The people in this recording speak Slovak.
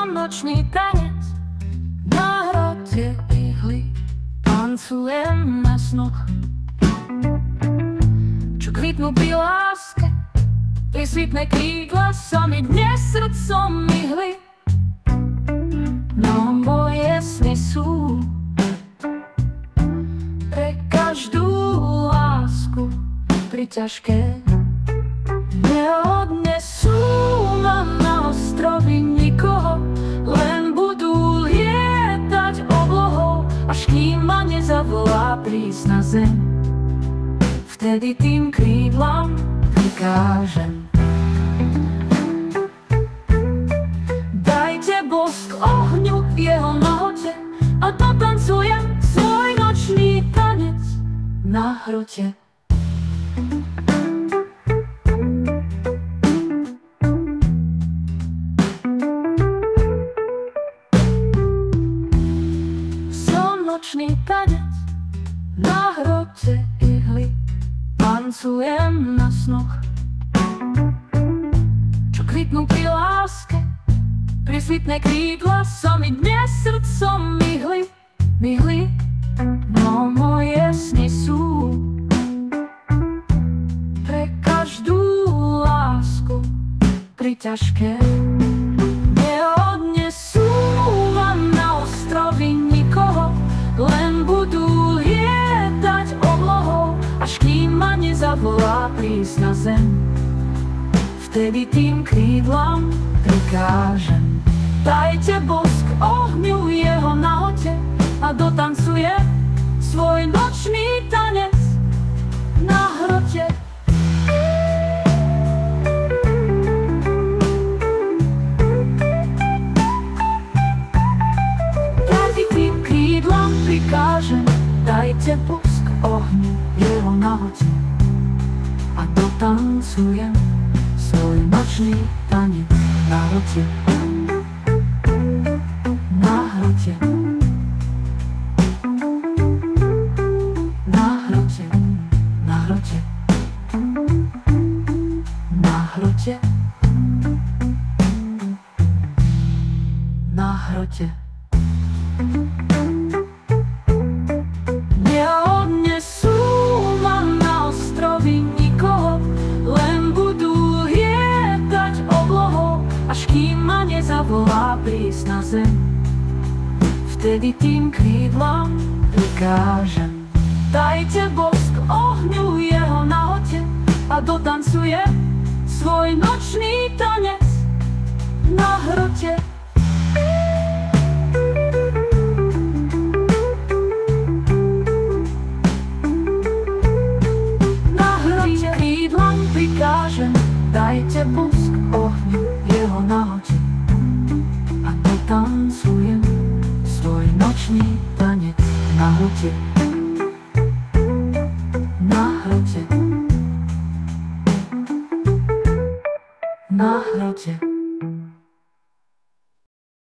Nočný tanec na hrote ihly, tancujem na snoch, čo kvitnú pri láske, pri svitné krídla sa mi dnes srdcom myhli. No moje sny sú pre každú lásku priťažké. Neodnesú ma na ostrovy nikoho, len budú lietať oblohou, až kým ma nezavolá prísť na zem. Vtedy tým krídlam prikážem: dajte bosk ohňu jeho nahote a dotancujem svoj nočný tanec na hrote. Nočný tanec na hrote ihly, tancujem na snoch, čo kvitnú pri láske, pri svitné krídla sa mi dnes srdcom myhli. No moje sny sú pre každú lásku priťažké. Neodnesú ma na ostrovy nikoho, len budú lietať oblohou, až kým ma nezavolá prísť na zem. Vtedy tým krídlam prikážem: dajte bosk ohňu jeho nahote a dotancuje svoj nočný tanec na hrote. Prikážem, dajte bosk ohňu jeho nahote a dotancujem svoj nočný tanec na hrote. Na hrote. Na hrote. Na hrote. Na hrote. Na hrote. Neodnesú ma na ostrovy nikoho, len budú lietať oblohou, až kým ma nezavolá prísť na zem. Vtedy tým krídlam prikážem: dajte bosk ohňu jeho nahote a dotancuje svoj nočný tanec na hrote. Prikážem, dajte bosk ohňu jeho nahote a dotancujem svoj nočný tanec na hrote.